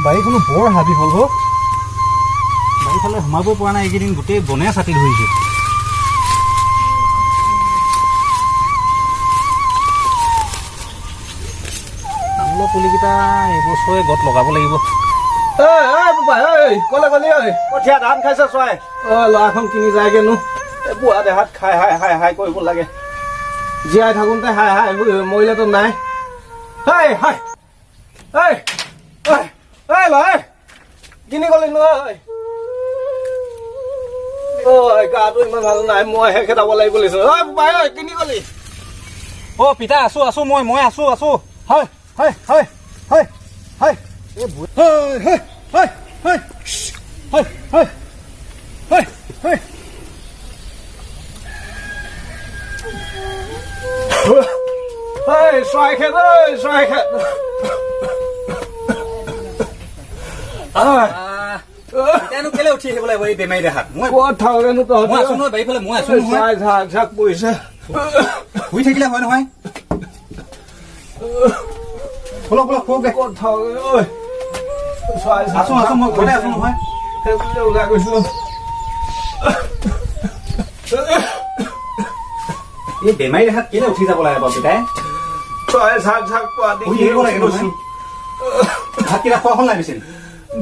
বাৰীখনো বৰ হাবি হ'ল হওক বাৰীফালে সোমাব পৰা নাই এইকেইদিন গোটেই বনে ছাতি ধৰিছে তামোলৰ পুলিকেইটা এইবছৰে গত লগাব লাগিব কলে গলি কঠীয়া ধান খাইছে চোৱাই ল'ৰাখন কিনি যায়গেনো বুঢ়া দেহাত খাই হাই হাই হাই কৰিব লাগে জীয়াই থাকোঁতে হাই হাই মৰিলেতো নাই হাই হাই লয় কিনি গলি নহয় গাটো ইমান ভাল নাই মইহে খেদাব লাগিব কিনি গলি পিতা আছো মই আছো হয় হয় হয় হয় হয় চৰাই খেত চৰাই খেত কেলে উঠি আহিব লাগিব এই বেমাৰী দেহাত মই ক'ত থাকোনো মই আছো নহয় বাৰীফালে মই আছো চৰাই ঝাক ঝাক পৰিছে শুই থাকিলে হয় নহয় বলক খুব ক'ত থাকো আছো মই ঘৰতে আছো নহয় সেইবুলি ওলাই গৈছো এই বেমাৰী দেহাত কেলে উঠি যাব লাগে বাৰু পিতাই চৰাই ঝাক ঝাক পোৱা দেখি গৈছো ভাতকেইটা খোৱা হ'ল নাই পিছিল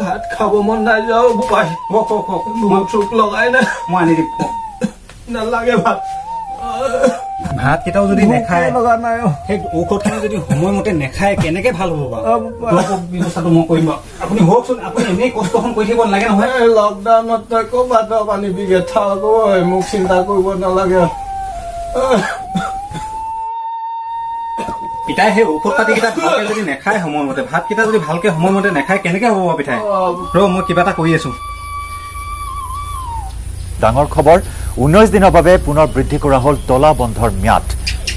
ভাত খাব মন নাই যাও বোপাই মুখ চুখ লগাই নাই মই আনি দিম নালাগে ভাত ভাতকেইটাও যদি নেখায় লগা নাই সেই ঔষধখিনি যদি সময়মতে নেখায় কেনেকে ভাল হ'ব বাৰু ব্যৱস্থাটো মই কৰিম আপুনি হওকচোন আপুনি এনেই কষ্টখন কৰি থাকিব নালাগে নহয় লকডাউনত তই ক'ৰবাত পানী বিঘে থাক মোক চিন্তা কৰিব নালাগে পিতাই সেই ঔষধ পাতিকেইটা ভালকে যদি নেখায় সময়মতে ভাতকেইটা যদি ভালকে সময়মতে নেখায় কেনেকে হ'ব বাৰু পিতাই মই কিবা এটা কৰি আছো ডাঙৰ খবৰ 19 দিনৰ বাবে পুনৰ বৃদ্ধি কৰা হ'ল তলা বন্ধৰ ম্যাদ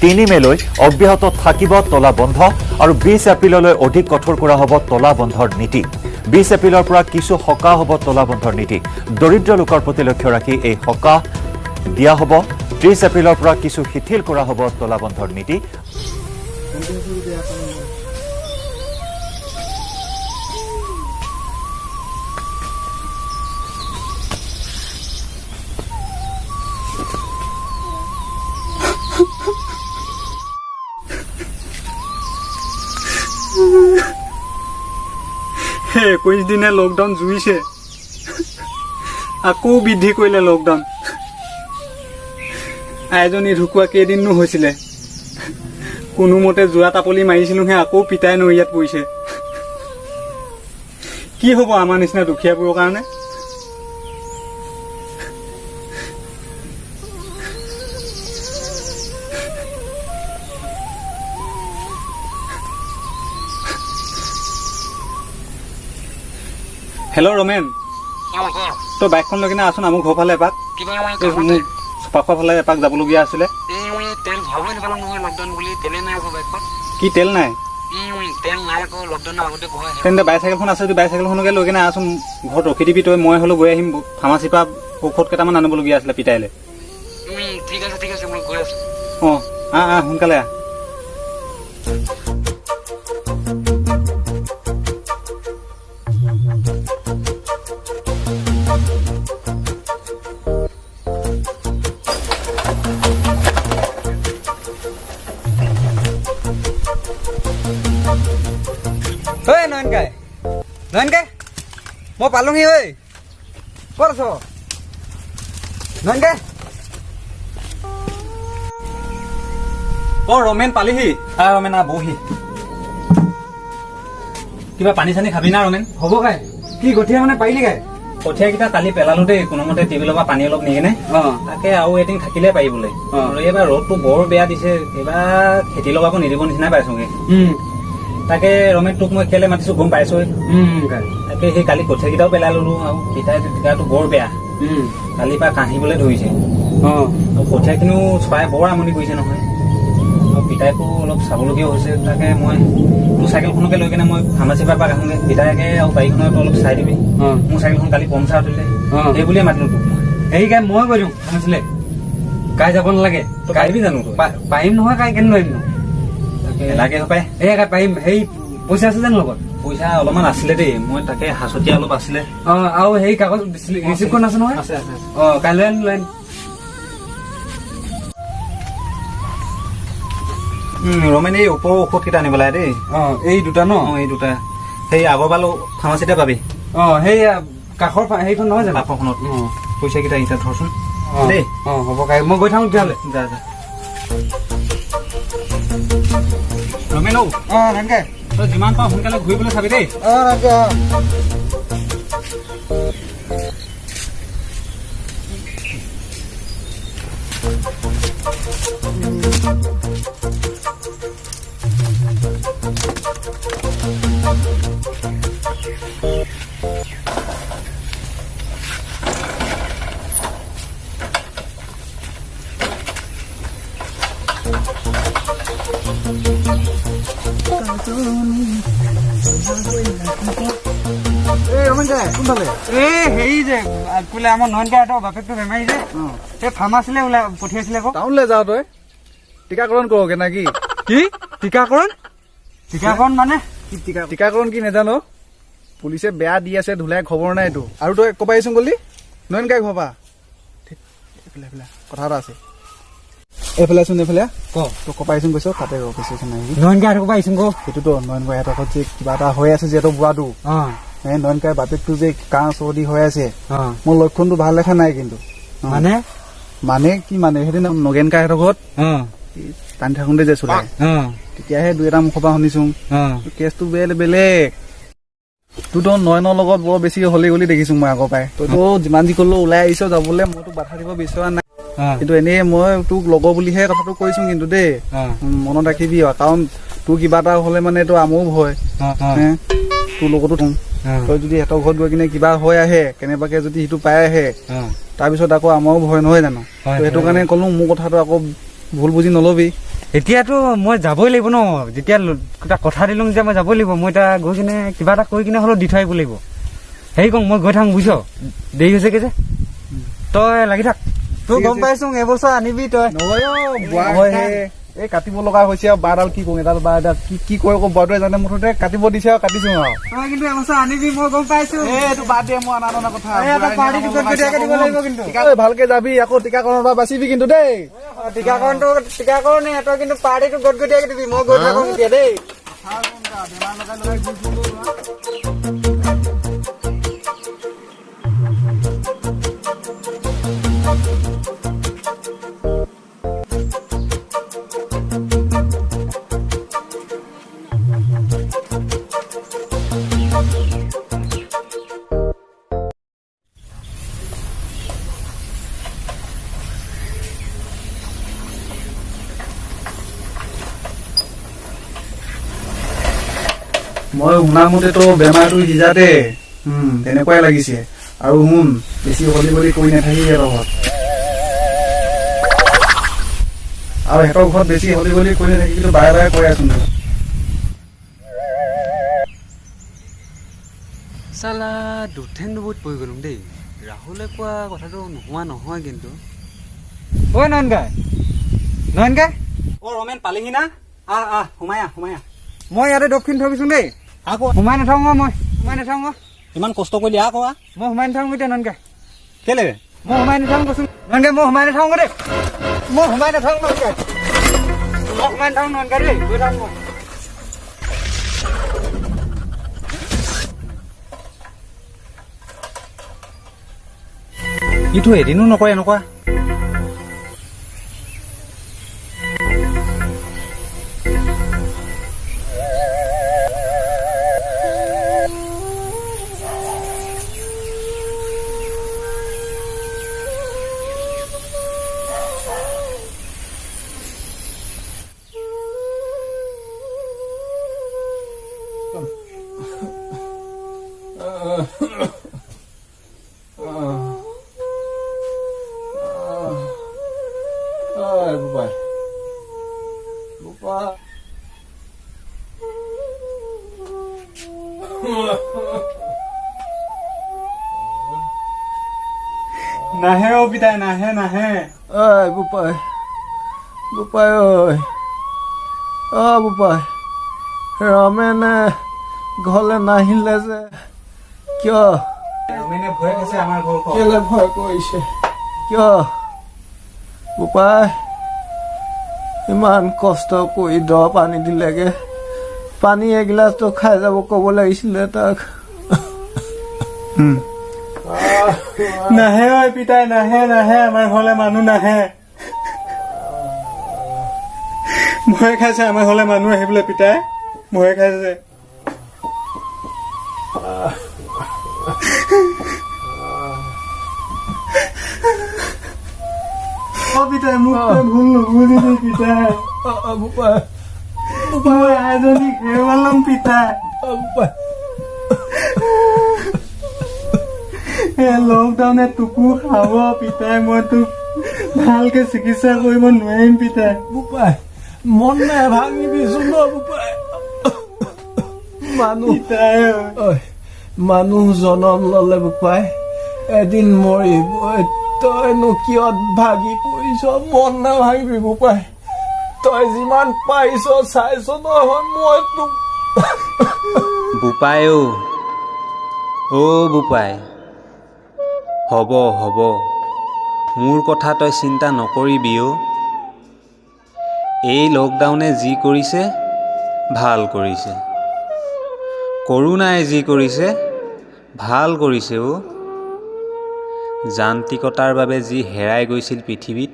3 মেলৈ অব্যাহত থাকিব তলা বন্ধ আৰু 20 এপ্ৰিললৈ অধিক কঠোৰ কৰা হ'ব তলা বন্ধৰ নীতি 20 এপ্ৰিলৰ পৰা কিছু সকাহ হ'ব তলা বন্ধৰ নীতি দৰিদ্ৰ লোকৰ প্ৰতি লক্ষ্য ৰাখি এই সকাহ দিয়া হ'ব 30 এপ্ৰিলৰ পৰা কিছু শিথিল কৰা হ'ব তলা বন্ধৰ নীতি হে 21 দিনে লকডাউন জুইছে আকৌ বৃদ্ধি কৰিলে লকডাউন আইজনী ঢুকুৱা কেইদিননো হৈছিলে কোনোমতে যোৱা তাপলি মাৰিছিলোহে আকৌ পিতাই নৈ ইয়াত পৰিছে কি হ'ব আমাৰ নিচিনা দুখীয়াবোৰৰ কাৰণে হেল্ল' ৰমেন তই বাইকখন লৈ কিনে আছোন আমাৰ ঘৰ ফালে এপাক চপাখোৱা ফালে এপাক যাবলগীয়া আছিলে কি তেল নাই তেন্তে বাইচাইকেলখন আছে যদি বাইচাইকেলখনকে লৈ কিনে আছোন ঘৰত ৰখি দিবি তই মই হ'লেও গৈ আহিম ফাৰ্মাচীৰ পৰা ঔষধ কেইটামান আনিবলগীয়া আছিলে পিতাইলে অঁ সোনকালে আহ ঐ নয়নকাই মই পালোহি ঐ ক'ত আছ নয়নকাই ৰমেন পালিহি ৰমেন বহি কিবা পানী চানী খাবি না ৰমেন হ'ব কাই কি কঠীয়া মানে পাৰিলি কাই কঠীয়াকেইটা কালি পেলালো দেই কোনোমতে টেবিলৰ পৰা পানী অলপ নিকেনে তাকে আৰু এদিন থাকিলে পাৰিবলৈ এইবাৰ ৰ'দটো বৰ বেয়া দিছে এইবাৰ খেতি লগাব নিদিব নিচিনাই পাইছোগে তাকে ৰমেন তোক মই কেলে মাতিছো গম পাইছই তাকে সেই কালি কঠীয়াকেইটাও পেলাই ললো আৰু পিতাইটো বৰ বেয়া কালিৰ পৰা কাহিবলৈ ধৰিছে আৰু কঠীয়াখিনিও চৰাই বৰ আমনি কৰিছে নহয় আৰু পিতাইকো অলপ চাবলগীয়া হৈছে তাকে মই তোৰ চাইকেলখনকে লৈ কেনে মই ফাৰ্মাচীৰ পৰা আহোঁগে পিতাইকে আৰু গাড়ীখনতো অলপ চাই দিবি মোৰ চাইকেলখন কালি পমচাৰ উঠিলে সেই বুলিয়ে মাতিলো তোক মই এই কাই মই কৈ দিওঁ শুনিছিলে কাই যাব নালাগে তই পাৰিবি জানো তই পাৰিম নহয় কাই কেনে নোৱাৰিম লাগে হপাই এই কাই পাৰিম সেই পইচা আছে জানো লগত পইচা অলপমান আছিলে দেই মই তাকে হাঁচতীয়া অলপ আছিলে আৰু সেই কাগজ ৰিচিপ্টখন আছে নহয় আছে কাই লৈ আন ৰমেন এই ওপৰৰ ঔষধকেইটা আনিব লাগে দেই এই দুটা ন এই দুটা সেই আগৰবালো ফাৰ্মাচীতে পাবি সেই কাষৰ সেইখন নহয় জানো কাষৰখনত পইচাকেইটা এতিয়া ধৰচোন দেই হ'ব কাই মই গৈ থাকোঁ তেতিয়াহ'লে যা ৰমেন তই যিমান পাৰ সোনকালে ঘূৰিবলৈ চাবি দেই হেৰি যে বোলে আমাৰ নয়নকাইহঁতৰ বাপেকটো বেমাৰী যে সেই ফাৰ্মাচীলৈ ওলাই পঠিয়াইছিলে আকৌ টাউনলৈ যাওঁ তই টীকাকৰণ কৰগে না কি কি টীকাকৰণ মানে টীকাকৰণ কি নাজানো পুলিচে বেয়া দি আছে ধুলাই খবৰ নাই এইটো আৰু তই ক'ব আহিছোন গলি নয়নকাই ঘৰপা কথা এটা আছে এইফালেচোন এইফালে তই ক'ব আহিছোন কৈছ তাতে নয়নকাই ক'ব আহিছোন সেইটোতো নয়নকাই সিহঁতৰ যে কিবা এটা হৈ আছে যিহেতু বুঢ়াটো নয়নকাই বাপেকটো যে কাহ চৰ্দি হৈ আছে মোৰ লক্ষণটো ভাল দেখা নাই কিন্তু মানে কি মানে সেইদিনা নগেন কাইহঁতৰ ঘৰত টানি থাকোঁতে যে চলাই তেতিয়াহে দুই এটা মুখৰ পৰা শুনিছো কেছটো বেলেগ তোৰতো নয়নৰ লগত বৰ বেছি হলি গলি দেখিছো মই আগৰ পৰাই তইতো যিমান যি কলেও ওলাই আহিছ যাবলৈ মই তোক বাধা দিব বিচৰা নাই কিন্তু এনেই মই তোক লগৰ বুলিহে কথাটো কৈছো কিন্তু দেই মনত ৰাখিবি কাৰণ তোৰ কিবা এটা হলে মানে তোৰ আমৰো ভয় তোৰ লগতো তই যদি সিহঁতৰ ঘৰত গৈ কিনে কিবা হৈ আহে কেনেবাকে যদি সিটো পাই আহে তাৰপিছত আকৌ আমাৰো ভয় নহয় জানো সেইটো কাৰণে ক'লো মোৰ কথাটো আকৌ ভুল বুজি নলবি এতিয়াতো মই যাবই লাগিব ন যেতিয়া কথা দিলো যে মই যাবই লাগিব মই এতিয়া গৈ কিনে কিবা এটা কৰি কিনে হ'লেও দি থৈ আহিব লাগিব হেৰি কওঁ মই গৈ থাকোঁ বুজিছ দেৰি হৈছেগে যে তই লাগি থাক তই গম পাইছো এবছৰ আনিবি তই এই কাটিব লগা হৈছে আৰু বাৰডাল কি কওঁ এডাল বাৰ এডাল কি কয় আকৌ বৰটোৱে জানে মুঠতে কাটিব দিছে আৰু কাটিছো আৰু কিন্তু এবছৰ আনিবি মই গম পাইছো এইটো বাদ দিয়ে মই আনা কথা কিন্তু ভালকে যাবি আকৌ টীকাকৰণৰ পৰা বাচিবি কিন্তু দেই টীকাকৰণে তই কিন্তু পাৰ্টিটো গটগটীয়াকে দিবি মই গৈ থাকোঁ এতিয়া দেই মই শুনা মতেতো বেমাৰটো সিজাতে তেনেকুৱাই লাগিছে আৰু শুন বেছি হলি গলি কৰি নাথাকি সিহঁতৰ ঘৰত আৰু সিহঁতৰ ঘৰত বেছি হলি গলি কৰি নাথাকি কিন্তু বাৰে বাৰে কৈ আছো চালা দুঠেং দুবত পৰি গ'লো দেই ৰাহুলে কোৱা কথাটো নোহোৱা নহয় কিন্তু ঐ নয়নকাই ৰমেন পালিহি না সোমাই আহ মই ইয়াতে দক্ষিণ থবিছোন দেই আকৌ সোমাই নাথাকো মই ইমান কষ্ট কৰি দিয়া আকৌ মই সোমাই নাথাকো এতিয়া নয়নকাই কেলে মই সোমাই নাথাকো কৈছো নয়নকাই মই সোমাই নাথাকো দেই মই সোমাই নাথাকো নয়নকাই দেই গৈ থাকো ইটো এদিনো নকৰে এনেকুৱা। নাহে অ পিতাই, নাহে নাহে। বোপাই বোপাই বোপাই ৰমেনে ঘৰলে নাহিলে যে কিয়? ৰমেনে ভয় খাইছে আমাৰ ঘৰখন। কেলে ভয় কৰিছে কিয়? বোপাই ইমান কষ্ট কৰি দ পানী দিলেগে, পানী এগিলাচটো খাই যাব ক'ব লাগিছিলে তাক। নাহে ঐ পিতাই, নাহে নাহে, আমাৰ ঘৰলে মানুহ নাহে। ভয় খাইছে আমাৰ ঘৰলে মানুহ আহিবলৈ পিতাই, ভয় খাইছে। পিতাই মোক ভুল নুবুজিবি পিতাই। মই এজনীক হেৰুৱালম পিতাই। লকডাউনে তোকো খাব পিতাই, মই তোক ভালকে চিকিৎসা কৰিব নোৱাৰিম পিতাই। বোপাই মন নাই ভাঙিবিচোন ন বোপাই। মানুহ জনম ললে বোপাই এদিন মৰিবই। তইনো কিয় ভাগি পৰিছ? মন নাভাঙিবি বোপাই। তই যিমান পাৰিছ চাইছ নহয় মই তোক। বোপাই অ বোপাই, হ'ব হ'ব, মোৰ কথা তই চিন্তা নকৰিবি অ। এই লকডাউনে যি কৰিছে ভাল কৰিছে, কৰোণাই যি কৰিছে ভাল কৰিছে অ। যান্ত্ৰিকতাৰ বাবে যি হেৰাই গৈছিল পৃথিৱীত,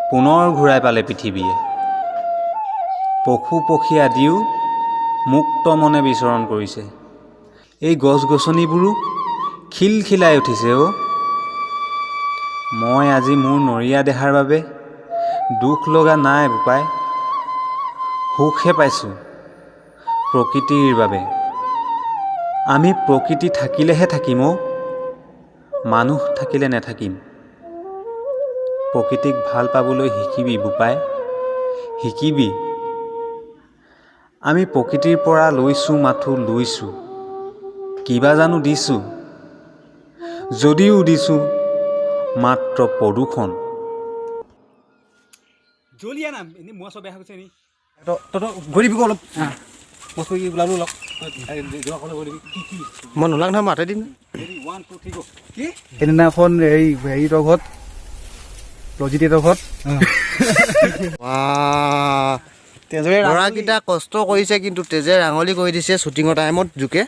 পুনৰ ঘূৰাই পালে পৃথিৱীয়ে। পশু পক্ষী আদিও মুক্ত মনে বিচৰণ কৰিছে। এই গছ গছনিবোৰো খিলখিলাই উঠিছে অ। মই আজি মোৰ নৰীয়া দেহাৰ বাবে দুখ লগা নাই বোপাই, সুখহে পাইছোঁ প্ৰকৃতিৰ বাবে। আমি প্ৰকৃতি থাকিলেহে থাকিম অ, মানুহ থাকিলে নেথাকিম। প্ৰকৃতিক ভাল পাবলৈ শিকিবি বোপাই, শিকিবি। আমি প্ৰকৃতিৰ পৰা লৈছোঁ মাথো লৈছোঁ, কিবা জানো দিছোঁ? যদিও দিছোঁ মাত্ৰ প্ৰদূষণ। জলিয়া না এনেই মোৱা চব বেয়া হৈ গৈছে নি? তই গৈ দিবি অলপ বস্তু কি ওলালো অলপ মই নোলাং নহয়, মাতে দিম। 1 2 3 গো। কি সেইদিনাখন হেৰিহঁতৰ ঘৰত, লজিতৰ ঘৰত ল'ৰাকেইটা কষ্ট কৰিছে, কিন্তু তেজে ৰাঙলি কৰি দিছে শ্বুটিঙৰ টাইমত জোকে।